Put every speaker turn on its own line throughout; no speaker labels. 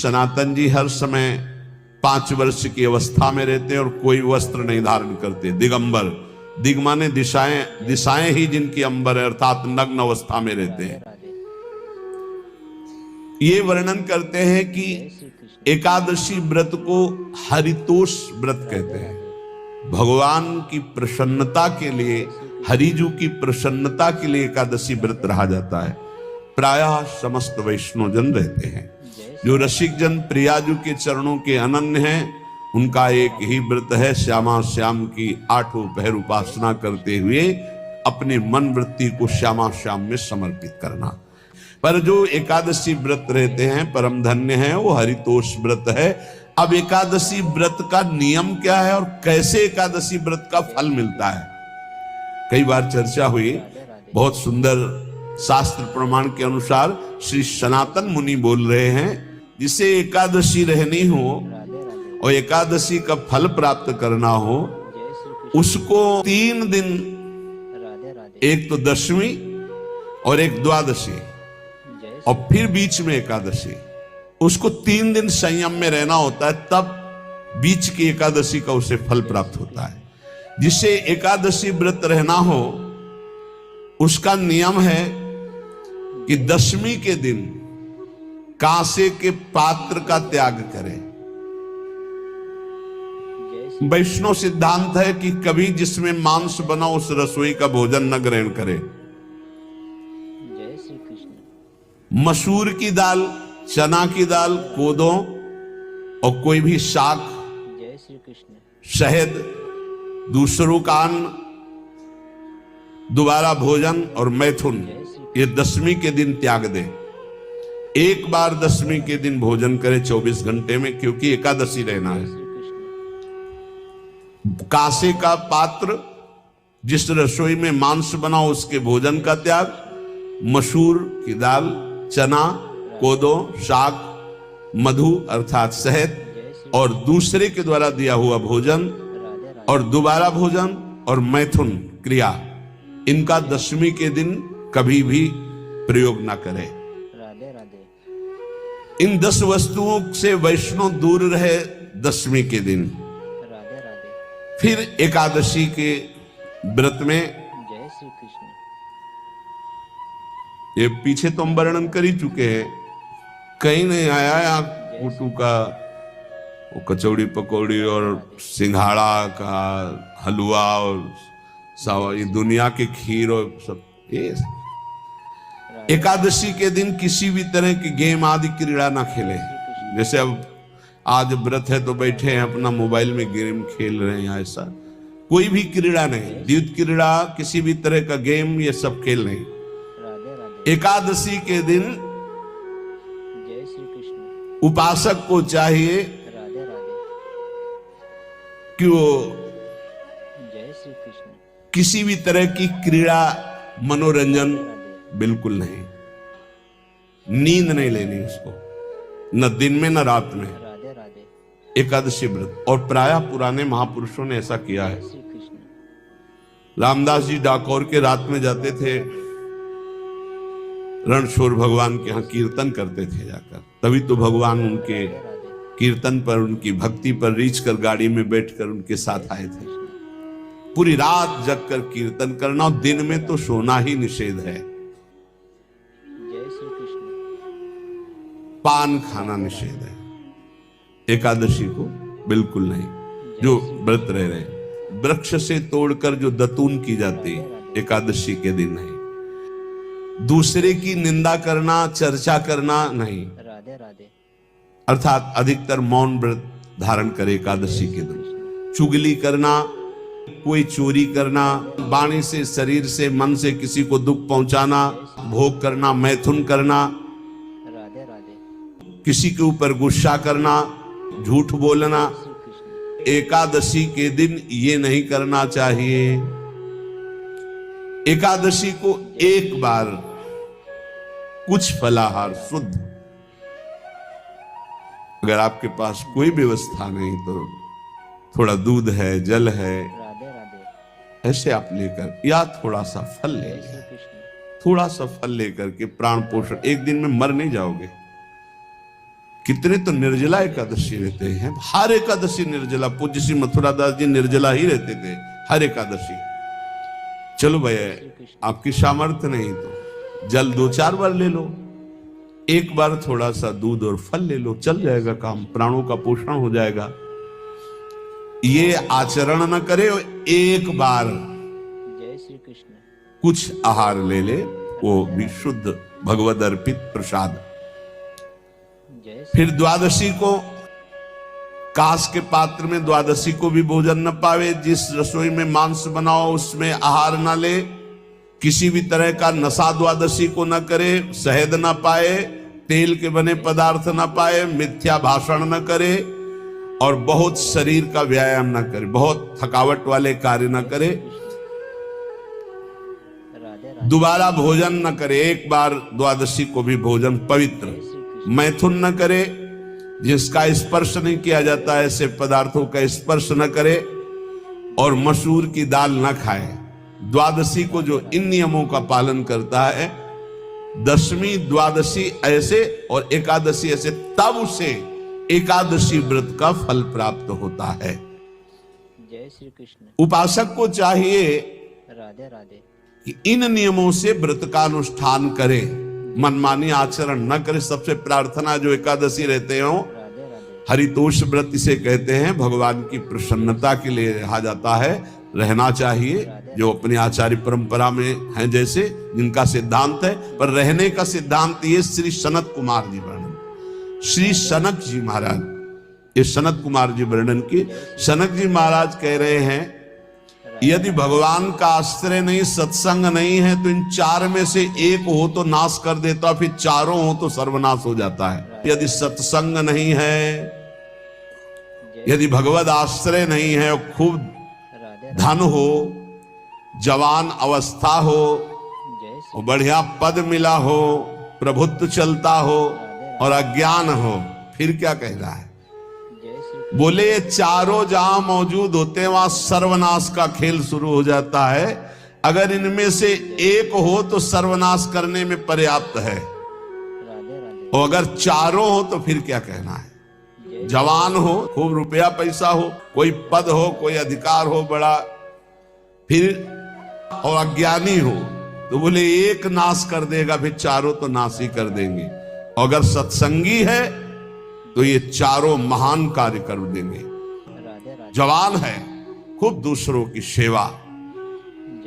सनातन जी हर समय 5 वर्ष की अवस्था में रहते हैं और कोई वस्त्र नहीं धारण करते, दिगंबर। दिग माने दिशाएं, दिशाएं ही जिनकी अंबर है, अर्थात नग्न अवस्था में रहते हैं। ये वर्णन करते हैं कि एकादशी व्रत को हरितोष व्रत कहते हैं। भगवान की प्रसन्नता के लिए, हरिजू की प्रसन्नता के लिए एकादशी व्रत रहा जाता है। प्रायः समस्त वैष्णव जन रहते हैं। जो रसिक जन प्रियाजू के चरणों के अनन्य हैं, उनका एक ही व्रत है, श्यामा श्याम की 8 पहर उपासना करते हुए अपने मन वृत्ति को श्यामा श्याम में समर्पित करना। पर जो एकादशी व्रत रहते हैं परम धन्य है, वो हरितोष व्रत है। अब एकादशी व्रत का नियम क्या है और कैसे एकादशी व्रत का फल मिलता है, कई बार चर्चा हुई। बहुत सुंदर शास्त्र प्रमाण के अनुसार श्री सनातन मुनि बोल रहे हैं, जिसे एकादशी रहनी हो और एकादशी का फल प्राप्त करना हो, उसको 3 दिन, एक तो दशमी और एक द्वादशी और फिर बीच में एकादशी, उसको 3 दिन संयम में रहना होता है, तब बीच की एकादशी का उसे फल प्राप्त होता है। जिसे एकादशी व्रत रहना हो, उसका नियम है कि दशमी के दिन कांसे के पात्र का त्याग करें। वैष्णव सिद्धांत है कि कभी जिसमें मांस बना उस रसोई का भोजन न ग्रहण करे। मसूर की दाल, चना की दाल, कोदों और कोई भी शाक, शहद, दूसरों का अन्न, दोबारा भोजन और मैथुन, ये दशमी के दिन त्याग दे। एक बार दशमी के दिन भोजन करे 24 घंटे में, क्योंकि एकादशी रहना है। कांसे का पात्र, जिस रसोई में मांस बना उसके भोजन का त्याग, मसूर की दाल, चना, कोदो, शाक, मधु अर्थात शहद और दूसरे के द्वारा दिया हुआ भोजन और दोबारा भोजन और मैथुन क्रिया, इनका दशमी के दिन कभी भी प्रयोग ना करें। इन 10 वस्तुओं से वैष्णव दूर रहे दशमी के दिन। फिर एकादशी के व्रत में, ये पीछे तो हम वर्णन कर ही चुके हैं, कहीं नहीं आया यहाँ कुटू का वो कचौड़ी पकौड़ी और सिंघाड़ा का हलवा और सावा, ये दुनिया के खीर और सब। ये एकादशी के दिन किसी भी तरह की गेम आदि क्रीड़ा ना खेले। जैसे अब आज व्रत है तो बैठे हैं अपना मोबाइल में गेम खेल रहे हैं, ऐसा कोई भी क्रीड़ा नहीं। द्यूत क्रीड़ा, किसी भी तरह का गेम, ये सब खेल नहीं। एकादशी के दिन उपासक को चाहिए कि वो किसी भी तरह की क्रीड़ा, मनोरंजन बिल्कुल नहीं, नींद नहीं लेनी उसको, न दिन में न रात में। एकादशी व्रत, और प्रायः पुराने महापुरुषों ने ऐसा किया है। रामदास जी डाकोर के रात में जाते थे, रणछोड़ भगवान के यहाँ कीर्तन करते थे जाकर, तभी तो भगवान उनके कीर्तन पर, उनकी भक्ति पर रीछ कर गाड़ी में बैठकर उनके साथ आए थे। पूरी रात जगकर कीर्तन करना, और दिन में तो सोना ही निषेध है। पान खाना निषेध है, एकादशी को बिल्कुल नहीं। जो व्रत रह रहे, वृक्ष से तोड़कर जो दतून की जाती एकादशी के दिन नहीं। दूसरे की निंदा करना, चर्चा करना नहीं, अर्थात अधिकतर मौन व्रत धारण करे एकादशी के दिन। चुगली करना, कोई चोरी करना, वाणी से, शरीर से, मन से किसी को दुख पहुंचाना, भोग करना, मैथुन करना, किसी के ऊपर गुस्सा करना, झूठ बोलना, एकादशी के दिन ये नहीं करना चाहिए। एकादशी को एक बार कुछ फलाहार शुद्ध, अगर आपके पास कोई व्यवस्था नहीं तो थोड़ा दूध है, जल है, ऐसे आप लेकर, या थोड़ा सा फल ले लें, थोड़ा सा फल लेकर के प्राण पोषण, एक दिन में मर नहीं जाओगे। कितने तो निर्जला एकादशी रहते हैं, हर एकादशी निर्जला। पूज्य श्री मथुरा दास जी निर्जला ही रहते थे हर एकादशी। चलो भैया आपकी सामर्थ्य नहीं तो जल 2-4 बार ले लो, एक बार थोड़ा सा दूध और फल ले लो, चल जाएगा काम, प्राणों का पोषण हो जाएगा। ये आचरण न करे, एक बार
जय श्री कृष्ण
कुछ आहार ले ले, वो भी शुद्ध भगवद अर्पित प्रसाद। फिर द्वादशी को कांस के पात्र में द्वादशी को भी भोजन न पावे। जिस रसोई में मांस बनाओ उसमें आहार न ले, किसी भी तरह का नशा द्वादशी को न करे, शहद न पाए, तेल के बने पदार्थ न पाए, मिथ्या भाषण न करे और बहुत शरीर का व्यायाम न करे, बहुत थकावट वाले कार्य न करे, दोबारा भोजन न करे, एक बार द्वादशी को भी भोजन पवित्र, मैथुन न करे, जिसका स्पर्श नहीं किया जाता है ऐसे पदार्थों का स्पर्श न करे, और मसूर की दाल न खाए। द्वादशी को जो इन नियमों का पालन करता है, दशमी द्वादशी ऐसे और एकादशी ऐसे, तब उसे एकादशी व्रत का फल प्राप्त होता है।
जय श्री कृष्ण।
उपासक को चाहिए
राधे राधे
कि इन नियमों से व्रत का अनुष्ठान करे, मनमानी आचरण न करे। सबसे प्रार्थना जो एकादशी रहते हो,
राधे राधे
हरितोष व्रत इसे कहते हैं, भगवान की प्रसन्नता के लिए रहा जाता है, रहना चाहिए। जो अपनी आचार्य परंपरा में हैं, जैसे जिनका सिद्धांत है, पर रहने का सिद्धांत ये श्री सनत कुमार जी वर्णन, श्री सनक जी महाराज, ये सनत कुमार जी वर्णन की। सनक जी महाराज कह रहे हैं, यदि भगवान का आश्रय नहीं, सत्संग नहीं है, तो इन 4 में से एक हो तो नाश कर देता, फिर चारों हो तो सर्वनाश हो जाता है। यदि सत्संग नहीं है, यदि भगवत आश्रय नहीं है, और खूब धन हो, जवान अवस्था हो, और बढ़िया पद मिला हो, प्रभुत्व चलता हो और अज्ञान हो, फिर क्या कह रहा है? बोले ये चारों जहां मौजूद होते हैं वहां सर्वनाश का खेल शुरू हो जाता है। अगर इनमें से एक हो तो सर्वनाश करने में पर्याप्त है, और अगर चारों हो तो फिर क्या कहना है? जवान हो, खूब रुपया पैसा हो, कोई पद हो, कोई अधिकार हो बड़ा, फिर और अज्ञानी हो, तो बोले एक नाश कर देगा, फिर चारों तो नाश ही कर देंगे। और अगर सत्संगी है तो ये चारों महान कार्य कर देंगे। जवान है, खूब दूसरों की सेवा,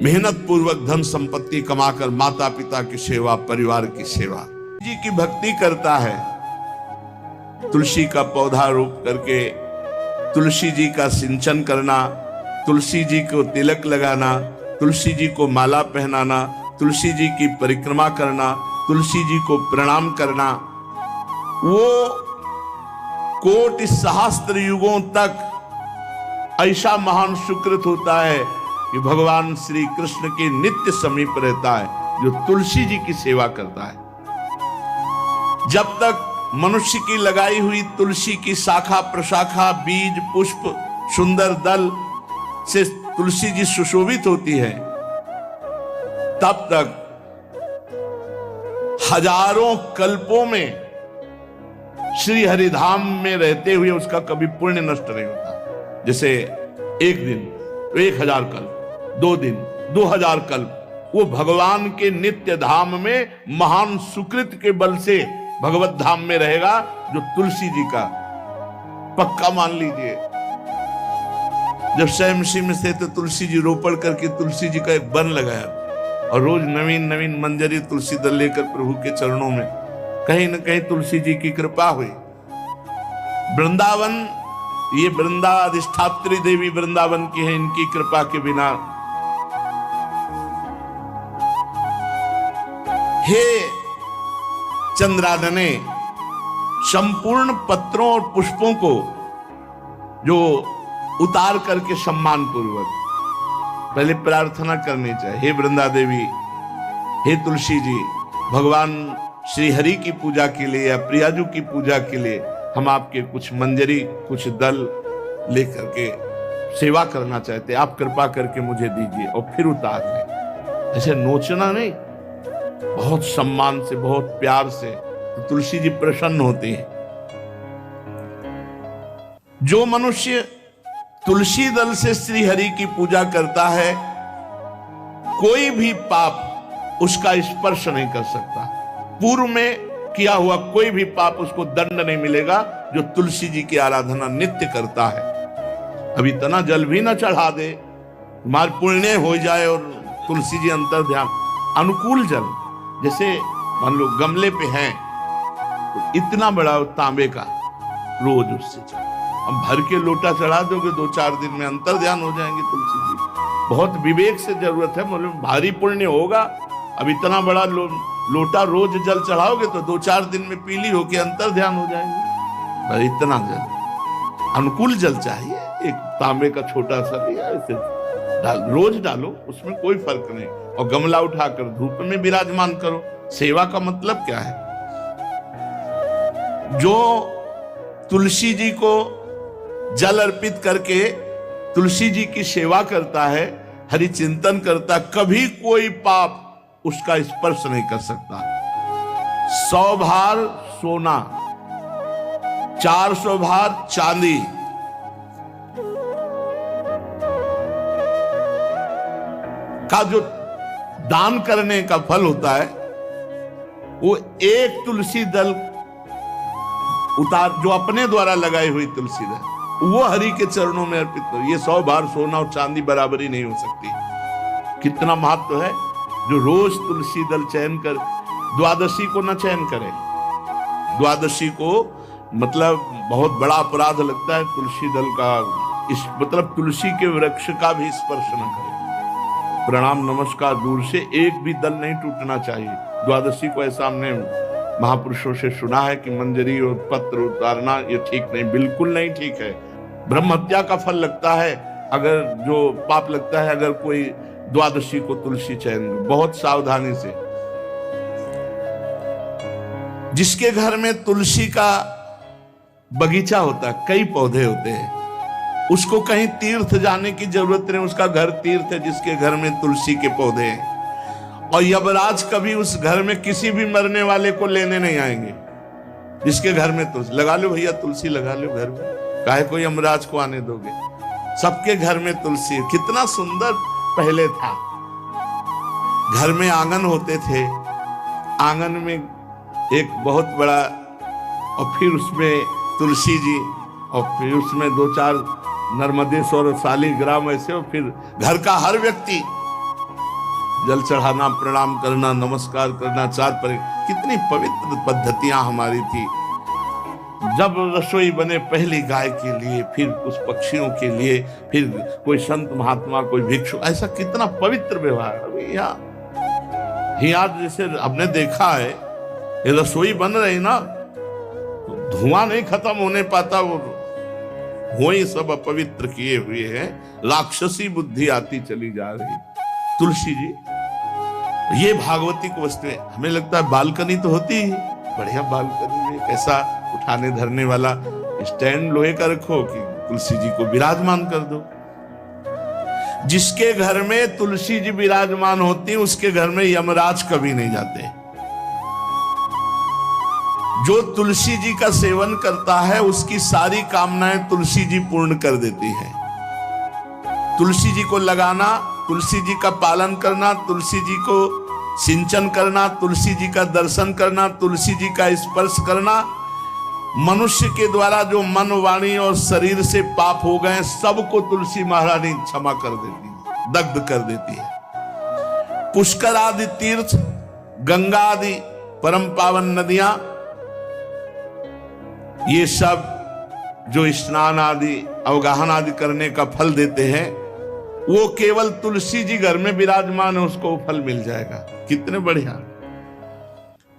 मेहनत पूर्वक धन संपत्ति कमाकर माता पिता की सेवा, परिवार की सेवा, जी की भक्ति करता है, तुलसी का पौधा रोप करके तुलसी जी का सिंचन करना, तुलसी जी को तिलक लगाना, तुलसी जी को माला पहनाना, तुलसी जी की परिक्रमा करना, तुलसी जी को प्रणाम करना, वो कोटि सहस्त्र युगों तक ऐसा महान सुकृत होता है कि भगवान श्री कृष्ण के नित्य समीप रहता है जो तुलसी जी की सेवा करता है। जब तक मनुष्य की लगाई हुई तुलसी की शाखा प्रशाखा, बीज, पुष्प, सुंदर दल से तुलसी जी सुशोभित होती है, तब तक हजारों कल्पों में श्री हरिधाम में रहते हुए उसका कभी पुण्य नष्ट नहीं होता। जैसे एक दिन 1000 कल्प, 2 दिन 2000 कल्प, वो भगवान के नित्य धाम में महान सुकृत के बल से भगवत धाम में रहेगा, जो तुलसी जी का पक्का मान लीजिए। जब स्वयंसी में से तो तुलसी जी रोपण करके तुलसी जी का एक वन लगाया, और रोज नवीन नवीन मंजरी तुलसी दल लेकर प्रभु के चरणों में, कहीं न कहीं तुलसी जी की कृपा हुई। वृंदावन, ये वृंदा अधिष्ठात्री देवी वृंदावन की है, इनकी कृपा के बिना। हे चंद्रादने, संपूर्ण पत्रों और पुष्पों को जो उतार करके सम्मान पूर्वक पहले प्रार्थना करनी चाहिए, हे वृंदा देवी, हे तुलसी जी, भगवान श्री हरि की पूजा के लिए या प्रियाजू की पूजा के लिए हम आपके कुछ मंजरी, कुछ दल लेकर के सेवा करना चाहते हैं, आप कृपा करके मुझे दीजिए, और फिर उतार लें। ऐसे नोचना नहीं, बहुत सम्मान से, बहुत प्यार से, तो तुलसी जी प्रसन्न होती है। जो मनुष्य तुलसी दल से श्री हरि की पूजा करता है, कोई भी पाप उसका स्पर्श नहीं कर सकता। पूर्व में किया हुआ कोई भी पाप उसको दंड नहीं मिलेगा, जो तुलसी जी की आराधना नित्य करता है। अब इतना जल भी ना चढ़ा दे, मार पुण्य हो जाए और तुलसी जी अंतर ध्यान, अनुकूल जल, जैसे मान लो गमले पे हैं तो इतना बड़ा तांबे का रोज उससे अब भर के लोटा चढ़ा दोगे, 2-4 दिन में अंतर ध्यान हो जाएंगे तुलसी जी। बहुत विवेक से जरूरत है, मतलब भारी पुण्य होगा। अब इतना बड़ा लोटा रोज जल चढ़ाओगे तो 2-4 दिन में पीली होके अंतर ध्यान हो जाएंगे। पर इतना जल, अनुकूल जल चाहिए। एक तांबे का छोटा सा लिया, ऐसे रोज डालो, उसमें कोई फर्क नहीं। और गमला उठाकर धूप में विराजमान करो। सेवा का मतलब क्या है? जो तुलसी जी को जल अर्पित करके तुलसी जी की सेवा करता है, हरि चिंतन करता, कभी कोई पाप उसका स्पर्श नहीं कर सकता। 100 भार सोना, 400 भार चांदी, का जो दान करने का फल होता है, वो एक तुलसी दल उतार, जो अपने द्वारा लगाई हुई तुलसी दल, वो हरि के चरणों में अर्पित करो। ये 100 भार सोना और चांदी बराबरी नहीं हो सकती। कितना महत्व है। जो रोज तुलसी दल चयन कर, द्वादशी को न चयन करे। द्वादशी को मतलब बहुत बड़ा अपराध लगता है तुलसी दल का, इस मतलब तुलसी के वृक्ष का भी स्पर्श न करे। प्रणाम नमस्कार दूर से, एक भी दल नहीं टूटना चाहिए। द्वादशी को ऐसा हमने महापुरुषों से सुना है कि मंजरी और पत्र उतारना ये ठीक नहीं, बिल्कुल नहीं ठीक है। ब्रह्म हत्या का फल लगता है, अगर जो पाप लगता है अगर कोई द्वादशी को तुलसी चयन, बहुत सावधानी से। जिसके घर में तुलसी का बगीचा होता है, कई पौधे होते हैं, उसको कहीं तीर्थ जाने की जरूरत नहीं, उसका घर तीर्थ है जिसके घर में तुलसी के पौधे हैं। और यमराज कभी उस घर में किसी भी मरने वाले को लेने नहीं आएंगे। जिसके घर में तुलसी, लगा लो भैया तुलसी लगा लो घर में, काहे को यमराज को आने दोगे? सबके घर में तुलसी। कितना सुंदर पहले था। घर में आंगन होते थे, आंगन में एक बहुत बड़ा, और फिर उसमें तुलसी जी, और फिर उसमें 2-4 नर्मदेश्वर और शालिग्राम ऐसे, और फिर घर का हर व्यक्ति जल चढ़ाना, प्रणाम करना, नमस्कार करना, 4 पर। कितनी पवित्र पद्धतियां हमारी थी। जब रसोई बने पहली गाय के लिए, फिर कुछ पक्षियों के लिए, फिर कोई संत महात्मा, कोई भिक्षु, ऐसा कितना पवित्र व्यवहार। अभी यहाँ जैसे हमने देखा है, ये रसोई बन रही ना, तो धुआं नहीं खत्म होने पाता, वो ही सब अपवित्र किए हुए हैं। राक्षसी बुद्धि आती चली जा रही। तुलसी जी, ये भागवती को वस्तु है। हमें लगता है बालकनी तो होती ही, बढ़िया बालकनी में कैसा उठाने धरने वाला स्टैंड लोहे का रखो कि तुलसी जी को विराजमान कर दो। जिसके घर में तुलसी जी विराजमान होती, उसके घर में यमराज कभी नहीं जाते। जो तुलसी जी का सेवन करता है, उसकी सारी कामनाएं तुलसी जी पूर्ण कर देती है। तुलसी जी को लगाना, तुलसी जी का पालन करना, तुलसी जी को सिंचन करना, तुलसी जी का दर्शन करना, तुलसी जी का स्पर्श करना, मनुष्य के द्वारा जो मन, वाणी और शरीर से पाप हो गए, सबको तुलसी महारानी क्षमा कर देती है, दग्ध कर देती है। पुष्कर आदि तीर्थ, गंगा आदि परम पावन नदियां, ये सब जो स्नान आदि, अवगाहन आदि करने का फल देते हैं, वो केवल तुलसी जी घर में विराजमान है, उसको फल मिल जाएगा। कितने बढ़िया।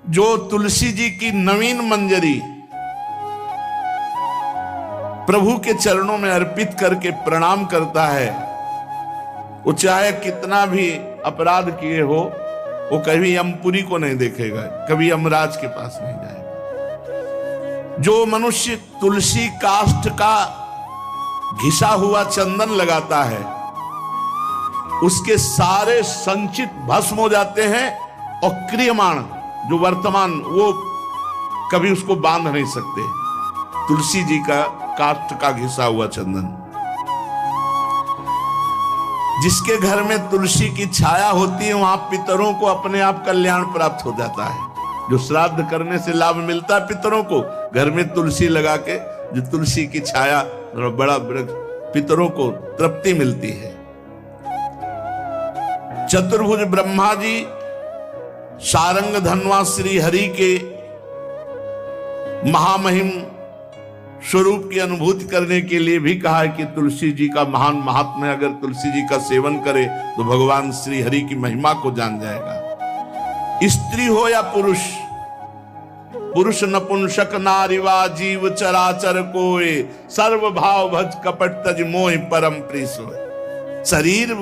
जो तुलसी जी की नवीन मंजरी प्रभु के चरणों में अर्पित करके प्रणाम करता है, वो चाहे कितना भी अपराध किए हो, वो कभी यमपुरी को नहीं देखेगा, कभी यमराज के पास नहीं जाएगा। जो मनुष्य तुलसी काष्ठ का घिसा हुआ चंदन लगाता है, उसके सारे संचित भस्म हो जाते हैं, और क्रियमाण जो वर्तमान, वो कभी उसको बांध नहीं सकते। तुलसी जी का काष्ठ का घिसा हुआ चंदन। जिसके घर में तुलसी की छाया होती है वहां पितरों को अपने आप कल्याण प्राप्त हो जाता है। जो श्राद्ध करने से लाभ मिलता है पितरों को, घर में तुलसी लगा के जो तुलसी की छाया बड़ा पितरों को तृप्ति मिलती है। चतुर्भुज ब्रह्मा जी सारंग धनवा श्री हरि के महामहिम स्वरूप की अनुभूति करने के लिए भी कहा है कि तुलसी जी का महान महात्म्य, अगर तुलसी जी का सेवन करे तो भगवान श्री हरि की महिमा को जान जाएगा। स्त्री हो या पुरुष, पुरुष नपुंसक नारीवा जीव चराचर कोय, सर्व भाव भज कपट तज मोह परम प्रिय सोय। शरीर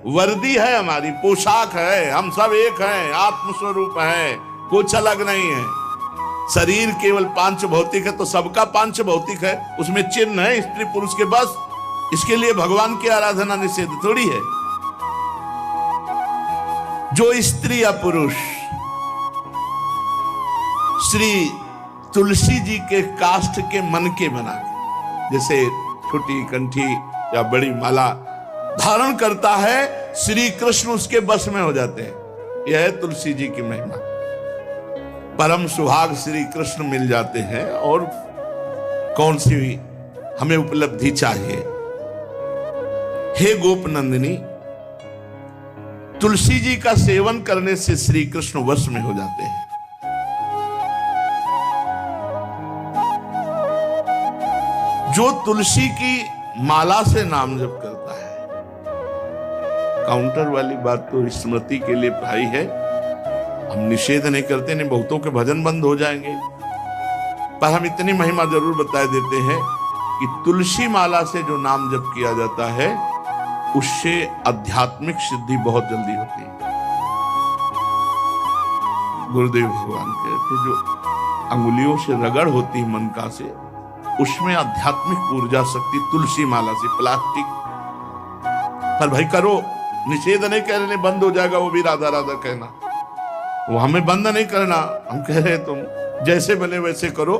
वर्दी है, हमारी पोशाक है, हम सब एक हैं, आत्मस्वरूप है, कुछ अलग नहीं है। शरीर केवल पांच भौतिक है तो सबका पांच भौतिक है, उसमें चिन्ह है स्त्री पुरुष के, बस इसके लिए भगवान की आराधना निषेध थोड़ी है। जो स्त्री या पुरुष श्री तुलसी जी के काष्ठ के मन के बना, जैसे छोटी कंठी या बड़ी माला धारण करता है, श्री कृष्ण उसके बस में हो जाते हैं। यह है तुलसी जी की महिमा। परम सुहाग श्री कृष्ण मिल जाते हैं, और कौन सी हमें उपलब्धि चाहिए। हे गोप नंदिनी, तुलसी जी का सेवन करने से श्री कृष्ण वश में हो जाते हैं। जो तुलसी की माला से नाम जप करता है, काउंटर वाली बात तो स्मृति के लिए भाई है, हम निषेध नहीं करते, नहीं बहुतों के भजन बंद हो जाएंगे, पर हम इतनी महिमा जरूर बता देते हैं कि तुलसी माला से जो नाम जप किया जाता है उससे आध्यात्मिक सिद्धि बहुत जल्दी होती है। गुरुदेव भगवान कहते जो अंगुलियों से रगड़ होती है मन का से, उसमें आध्यात्मिक ऊर्जा शक्ति तुलसी माला से। प्लास्टिक पर भाई करो, निषेध नहीं कह रहे बंद हो जाएगा, वो भी राधा राधा कहना, वो हमें बंद नहीं करना। हम कह रहे तुम जैसे बने वैसे करो,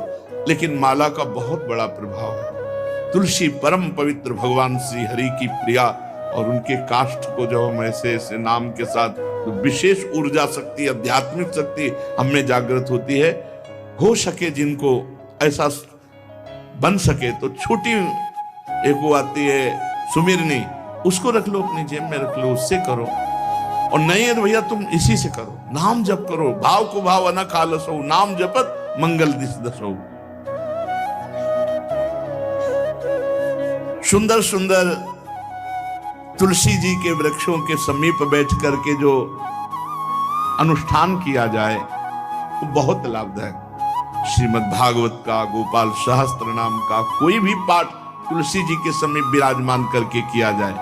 लेकिन माला का बहुत बड़ा प्रभाव है। तुलसी परम पवित्र भगवान श्री हरि की प्रिया, और उनके काष्ठ को जब हम ऐसे ऐसे नाम के साथ, तो विशेष ऊर्जा शक्ति, आध्यात्मिक शक्ति हमें जागृत होती है। हो सके जिनको ऐसा बन सके तो छोटी एक वो आती है सुमिरनी, उसको रख लो, अपनी जेब में रख लो, उससे करो। और नहीं है तो भैया तुम इसी से करो, नाम जप करो, भाव को भाव अनख आलसो, नाम जपत मंगल दिस दसो। सुंदर सुंदर तुलसी जी के वृक्षों के समीप बैठ करके जो अनुष्ठान किया जाए वो बहुत लाभदायक। श्रीमद् भागवत का, गोपाल सहस्त्र नाम का कोई भी पाठ तुलसी जी के समीप विराजमान करके किया जाए,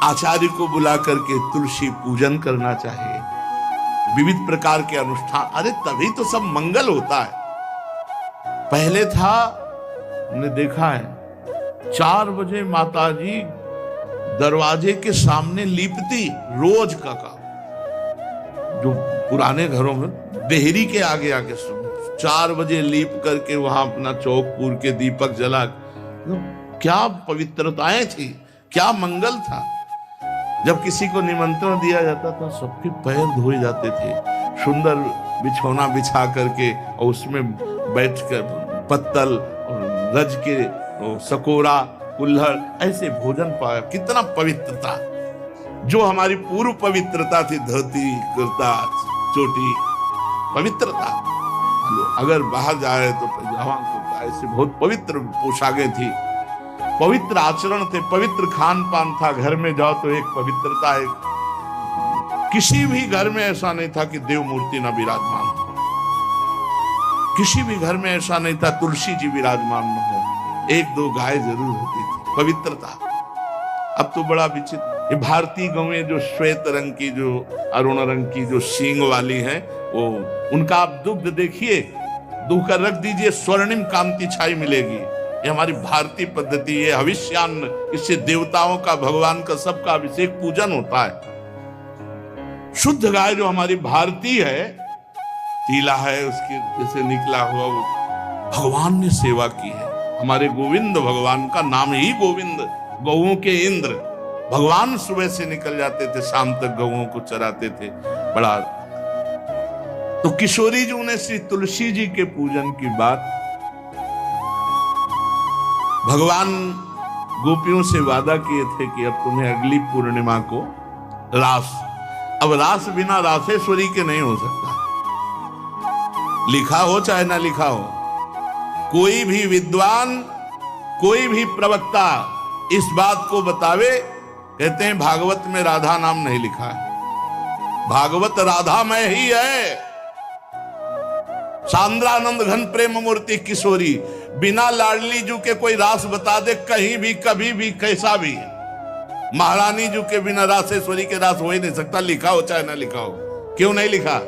आचार्य को बुला करके तुलसी पूजन करना चाहिए, विविध प्रकार के अनुष्ठान, अरे तभी तो सब मंगल होता है। पहले था, हमने देखा है, 4 बजे माताजी दरवाजे के सामने लीपती, रोज का काम। जो पुराने घरों में देहरी के आगे आके 4 बजे लीप करके वहां अपना चौक पूर के दीपक जला, क्या पवित्रताएं थी, क्या मंगल था। जब किसी को निमंत्रण दिया जाता था सबके पैर धोए जाते थे, सुंदर बिछौना बिछा करके, और उसमें बैठकर पत्तल और रज के सकोरा कुल्हड़ ऐसे भोजन पाया। कितना पवित्रता, जो हमारी पूर्व पवित्रता थी, धोती कुर्ता चोटी, पवित्रता। अगर बाहर जाए तो पैजामा कुर्ता, ऐसे बहुत पवित्र पोशाकें थी, पवित्र आचरण थे, पवित्र खान पान था। घर में जाओ तो एक पवित्रता, एक किसी भी घर में ऐसा नहीं था कि देव मूर्ति न विराजमान हो, किसी भी घर में ऐसा नहीं था तुलसी जी विराजमान न हो, 1-2 गाय जरूर होती थी, पवित्रता। अब तो बड़ा विचित्र, ये भारतीय गौएं जो श्वेत रंग की, जो अरुण रंग की, जो सींग वाली हैं, वो उनका आप दुग्ध देखिए, दूह कर रख दीजिए, स्वर्णिम कांति छाई मिलेगी। ये हमारी भारतीय पद्धति है, हविष्यान्न, इससे देवताओं का, भगवान का, सबका अभिषेक पूजन होता है। शुद्ध गाय जो हमारी भारतीय है, तीला है उसके जैसे निकला हुआ, वो भगवान ने सेवा की है। हमारे गोविंद भगवान का नाम ही गोविंद, गौओं के इंद्र। भगवान सुबह से निकल जाते थे, शाम तक गौओं को चराते थे। बड़ा तो किशोरी जी ने श्री तुलसी जी के पूजन की बात, भगवान गोपियों से वादा किए थे कि अब तुम्हें अगली पूर्णिमा को रास, अब रास बिना रासेश्वरी के नहीं हो सकता। लिखा हो चाहे ना लिखा हो, कोई भी विद्वान, कोई भी प्रवक्ता इस बात को बतावे, कहते हैं भागवत में राधा नाम नहीं लिखा है। भागवत राधामय ही है। सांद्रानंद घन प्रेम मूर्ति किशोरी, बिना लाडली जू के कोई रास बता दे कहीं भी, कभी भी, कैसा भी। महारानी जू के बिना रासेश्वरी के रास हो ही नहीं सकता, लिखा हो चाहे ना लिखा हो। क्यों नहीं लिखा?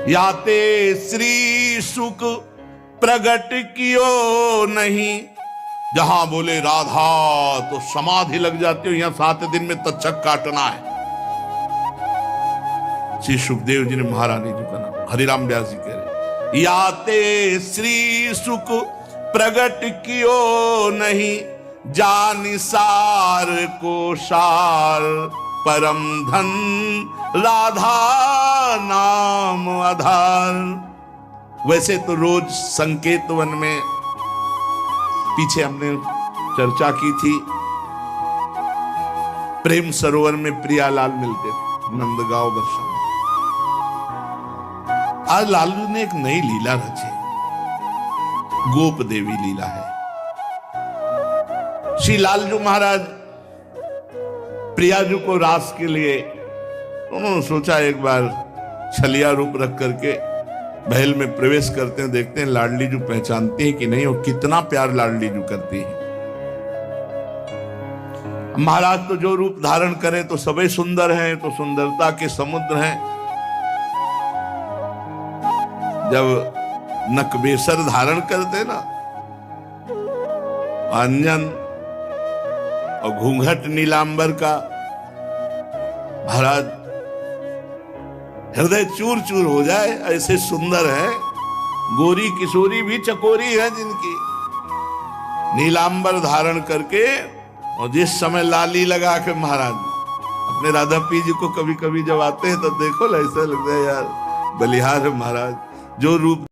याते श्री सुख प्रगट कियो नहीं, जहां बोले राधा तो समाधि लग जाती हो। यहां 7 दिन में तक्षक काटना है। श्री सुखदेव जी ने महारानी जी का नाम, हरिराम व्यास जी कह रहे, याते श्री सुख प्रगट कियो नहीं, जानि सार को सार परम धन, राधा नाम आधार। वैसे तो रोज संकेत वन में, पीछे हमने चर्चा की थी, प्रेम सरोवर में प्रियालाल मिलते थे नंदगांव वर्षा में। आज लालू ने एक नई लीला रची, गोप देवी लीला है। श्री लालजू महाराज प्रियाजू को रास के लिए उन्होंने सोचा एक बार छलिया रूप रख करके महल में प्रवेश करते हैं, देखते हैं लाडली जू पहचानती है कि नहीं, और कितना प्यार लाडली जू करती है। महाराज तो जो रूप धारण करे तो सभी सुंदर हैं, तो सुंदरता के समुद्र हैं। जब नकबेसर धारण करते ना, अंजन और घूंघट नीलांबर का, महाराज हृदय चूर चूर हो जाए, ऐसे सुंदर है। गोरी किशोरी भी चकोरी है जिनकी, नीलांबर धारण करके, और जिस समय लाली लगा के महाराज अपने राधा पी जी को कभी कभी जब आते हैं तो देखो ऐसा लगता है यार बलिहार है महाराज, जो रूप